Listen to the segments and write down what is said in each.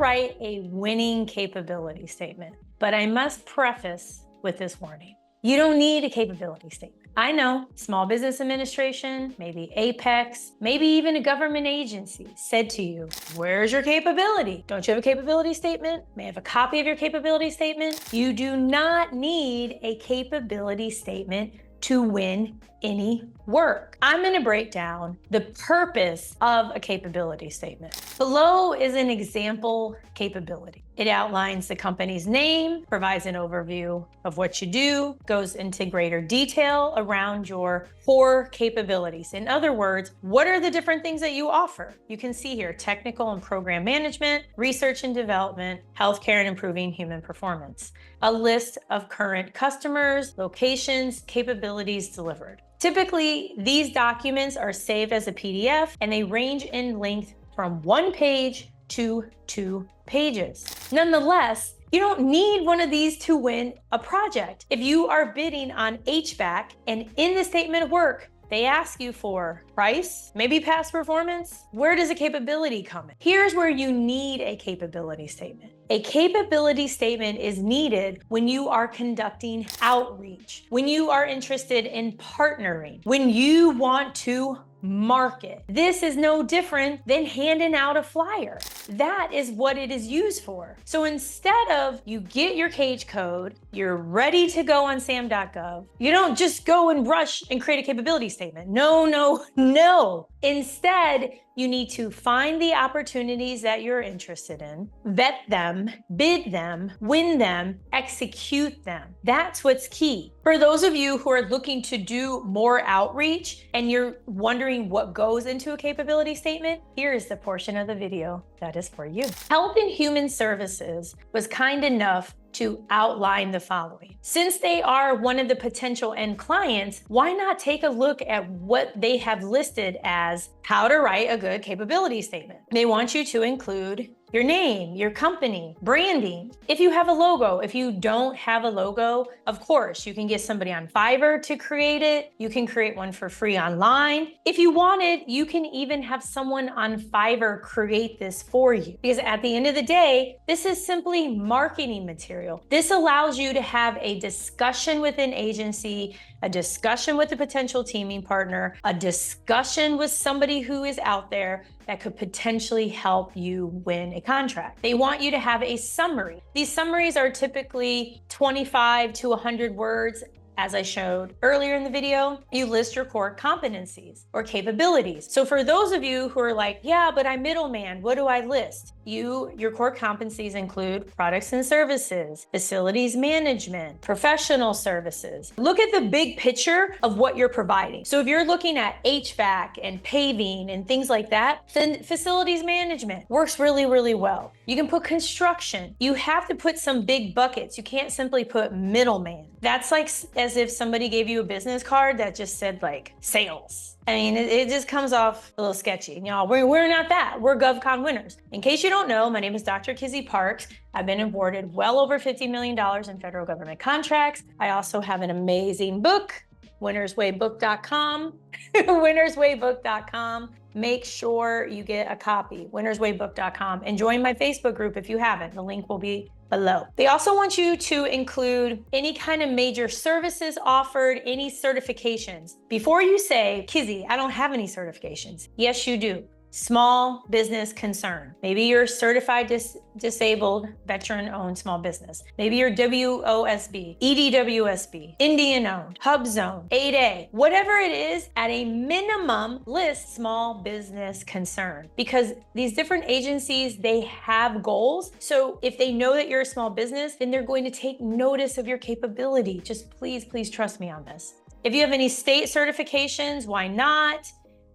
write a winning capability statement, but I must preface with this warning. You don't need a capability statement. I know Small Business Administration, maybe Apex, maybe even a government agency said to you, where's your capability? Don't you have a capability statement? May I have a copy of your capability statement? You do not need a capability statement to win any work. I'm going to break down the purpose of a capability statement. Below is an example capability. It outlines the company's name, provides an overview of what you do, goes into greater detail around your core capabilities. In other words, what are the different things that you offer? You can see here, technical and program management, research and development, healthcare and improving human performance. A list of current customers, locations, capabilities delivered. Typically, these documents are saved as a PDF and they range in length from 1 page to 2 pages. Nonetheless, you don't need one of these to win a project. If you are bidding on HVAC and in the statement of work, they ask you for price, maybe past performance, where does a capability come in? Here's where you need a capability statement. A capability statement is needed when you are conducting outreach, when you are interested in partnering, when you want to market. This is no different than handing out a flyer. That is what it is used for. So instead of you get your cage code, you're ready to go on Sam.gov, you don't just go and rush and create a capability statement. No, no, no. Instead, you need to find the opportunities that you're interested in, vet them, bid them, win them, execute them. That's what's key. For those of you who are looking to do more outreach and you're wondering what goes into a capability statement, here is the portion of the video that is for you. Health and Human Services was kind enough to outline the following. Since they are one of the potential end clients, why not take a look at what they have listed as how to write a good capability statement? They want you to include your name, your company, branding. If you have a logo, if you don't have a logo, of course, you can get somebody on Fiverr to create it. You can create one for free online. If you wanted, you can even have someone on Fiverr create this for you. Because at the end of the day, this is simply marketing material. This allows you to have a discussion with an agency, a discussion with a potential teaming partner, a discussion with somebody who is out there that could potentially help you win a contract. They want you to have a summary. These summaries are typically 25 to 100 words. As I showed earlier in the video, you list your core competencies or capabilities. So for those of you who are like, yeah, but I'm middleman, what do I list? Your core competencies include products and services, facilities management, professional services. Look at the big picture of what you're providing. So if you're looking at HVAC and paving and things like that, then facilities management works really, really well. You can put construction. You have to put some big buckets. You can't simply put middleman. That's like as if somebody gave you a business card that just said like sales. I mean, it just comes off a little sketchy. You know, we're not that. We're GovCon winners. In case you don't know, my name is Dr. Kizzy Parks. I've been awarded well over $50 million in federal government contracts. I also have an amazing book, winnerswaybook.com, winnerswaybook.com. Make sure you get a copy, winnerswaybook.com, and join my Facebook group if you haven't. The link will be below. They also want you to include any kind of major services offered, any certifications. Before you say, Kizzy, I don't have any certifications. Yes, you do. Small business concern. Maybe you're certified disabled veteran-owned small business. Maybe you're WOSB, EDWSB, Indian-owned, HubZone, 8A, whatever it is, at a minimum, list small business concern. Because these different agencies, they have goals. So if they know that you're a small business, then they're going to take notice of your capability. Just please, please trust me on this. If you have any state certifications, why not?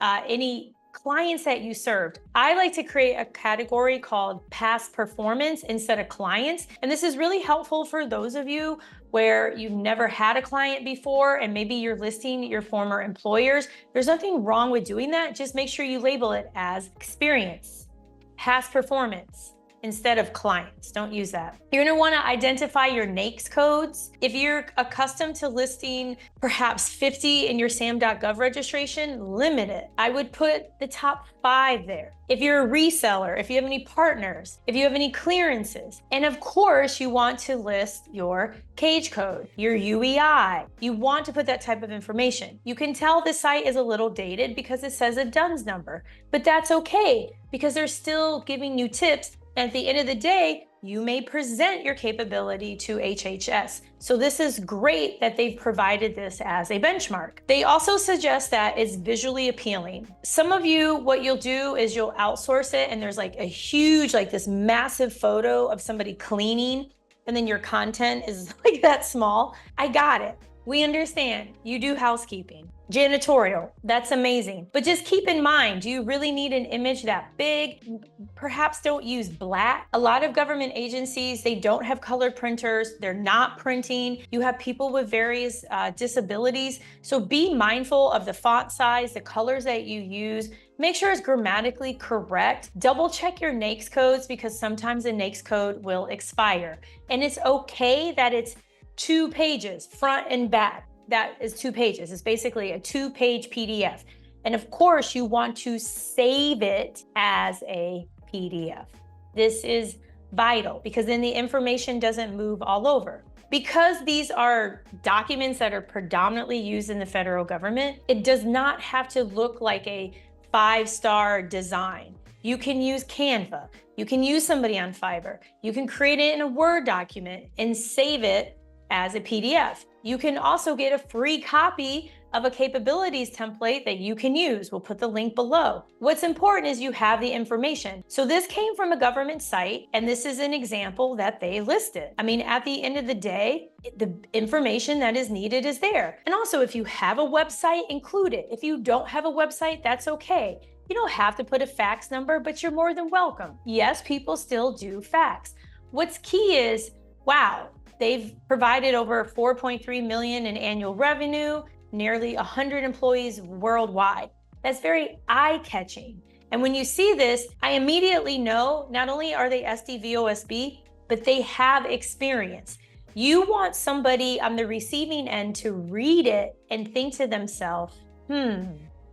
Any clients that you served. I like to create a category called past performance instead of clients. And this is really helpful for those of you where you've never had a client before and maybe you're listing your former employers. There's nothing wrong with doing that. Just make sure you label it as experience, past performance, instead of clients. Don't use that. You're gonna wanna identify your NAICS codes. If you're accustomed to listing perhaps 50 in your Sam.gov registration, limit it. I would put the top 5 there. If you're a reseller, if you have any partners, if you have any clearances, and of course you want to list your cage code, your UEI. You want to put that type of information. You can tell the site is a little dated because it says a DUNS number, but that's okay because they're still giving you tips. At the end of the day, you may present your capability to HHS. So this is great that they've provided this as a benchmark. They also suggest that it's visually appealing. Some of you, what you'll do is you'll outsource it and there's like a huge, like this massive photo of somebody cleaning, and then your content is like that small. I got it. We understand you do housekeeping, janitorial, that's amazing. But just keep in mind, do you really need an image that big? Perhaps don't use black. A lot of government agencies, they don't have color printers. They're not printing. You have people with various disabilities. So be mindful of the font size, the colors that you use. Make sure it's grammatically correct. Double check your NAICS codes because sometimes the NAICS code will expire. And it's okay that it's 2 pages, front and back. That is 2 pages. It's basically a 2-page PDF. And of course, you want to save it as a PDF. This is vital because then the information doesn't move all over. Because these are documents that are predominantly used in the federal government, it does not have to look like a 5-star design. You can use Canva. You can use somebody on Fiverr. You can create it in a Word document and save it as a PDF. You can also get a free copy of a capabilities template that you can use. We'll put the link below. What's important is you have the information. So this came from a government site, and this is an example that they listed. I mean, at the end of the day, the information that is needed is there. And also, if you have a website, include it. If you don't have a website, that's okay. You don't have to put a fax number, but you're more than welcome. Yes, people still do fax. What's key is, wow, they've provided over 4.3 million in annual revenue, nearly 100 employees worldwide. That's very eye-catching. And when you see this, I immediately know not only are they SDVOSB, but they have experience. You want somebody on the receiving end to read it and think to themselves,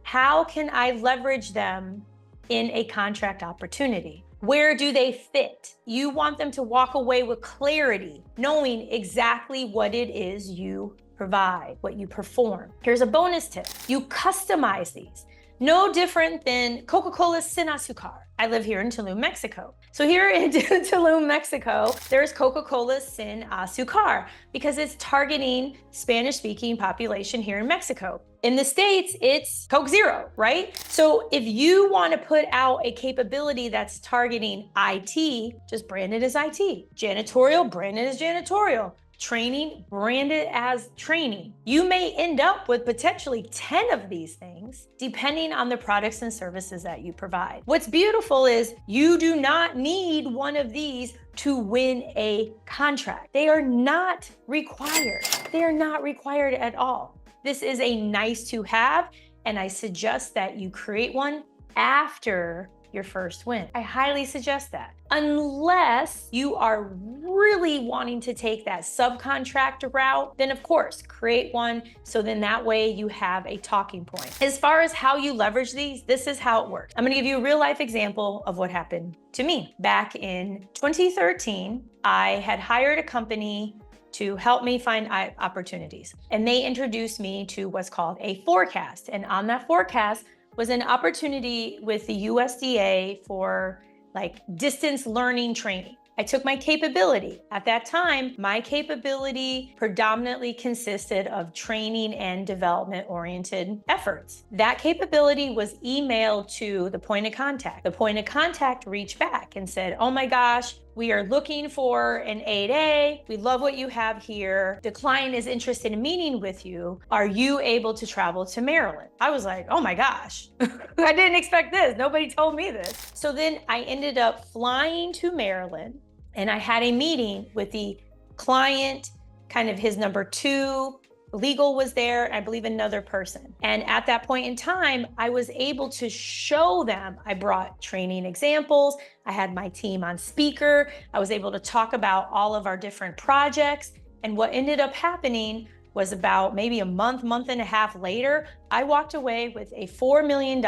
how can I leverage them in a contract opportunity? Where do they fit? You want them to walk away with clarity, knowing exactly what it is you provide, what you perform. Here's a bonus tip. You customize these. No different than Coca-Cola Sin Azúcar. I live here in Tulum, Mexico. So here in Tulum, Mexico, there's Coca-Cola Sin Azúcar because it's targeting Spanish-speaking population here in Mexico. In the States, it's Coke Zero, right? So if you want to put out a capability that's targeting IT, just brand it as IT. Janitorial, brand it as janitorial. Training, brand it as training. You may end up with potentially 10 of these things, depending on the products and services that you provide. What's beautiful is you do not need one of these to win a contract. They are not required. They are not required at all. This is a nice to have, and I suggest that you create one after your first win. I highly suggest that. Unless you are really wanting to take that subcontractor route, then of course, create one so then that way you have a talking point. As far as how you leverage these, this is how it works. I'm gonna give you a real life example of what happened to me. Back in 2013, I had hired a company to help me find opportunities. And they introduced me to what's called a forecast. And on that forecast was an opportunity with the USDA for like distance learning training. I took my capability. At that time, my capability predominantly consisted of training and development-oriented efforts. That capability was emailed to the point of contact. The point of contact reached back and said, oh my gosh, we are looking for an 8A. We love what you have here. The client is interested in meeting with you. Are you able to travel to Maryland? I was like, oh my gosh, I didn't expect this. Nobody told me this. So then I ended up flying to Maryland and I had a meeting with the client, kind of his number 2 Legal was there, and I believe another person. And at that point in time, I was able to show them. I brought training examples. I had my team on speaker. I was able to talk about all of our different projects. And what ended up happening was about maybe a month and a half later, I walked away with a $4 million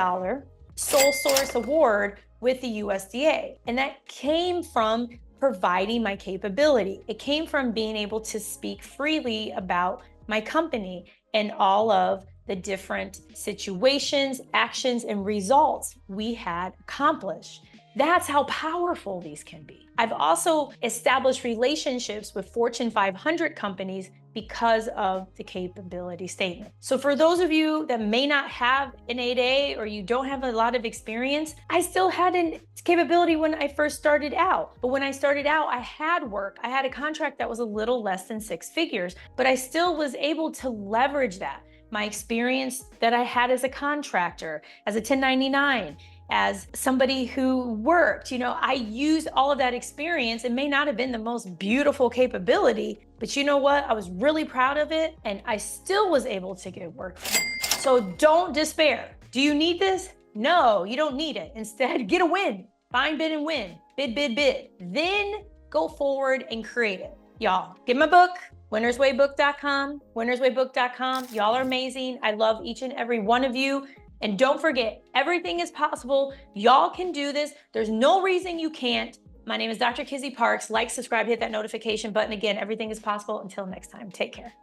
sole source award with the USDA. And that came from providing my capability. It came from being able to speak freely about my company and all of the different situations, actions, and results we had accomplished. That's how powerful these can be. I've also established relationships with Fortune 500 companies because of the capability statement. So for those of you that may not have an 8A or you don't have a lot of experience, I still had a capability when I first started out. But when I started out, I had work. I had a contract that was a little less than 6 figures, but I still was able to leverage that. My experience that I had as a contractor, as a 1099, as somebody who worked, I used all of that experience. It may not have been the most beautiful capability, but you know what? I was really proud of it, and I still was able to get work from it. So don't despair. Do you need this? No, you don't need it. Instead, get a win. Find, bid, and win. Bid, bid, bid. Then go forward and create it. Y'all, get my book, winnerswaybook.com, winnerswaybook.com. Y'all are amazing. I love each and every one of you. And don't forget, everything is possible. Y'all can do this. There's no reason you can't. My name is Dr. Kizzy Parks. Like, subscribe, hit that notification button. Again, everything is possible. Until next time, take care.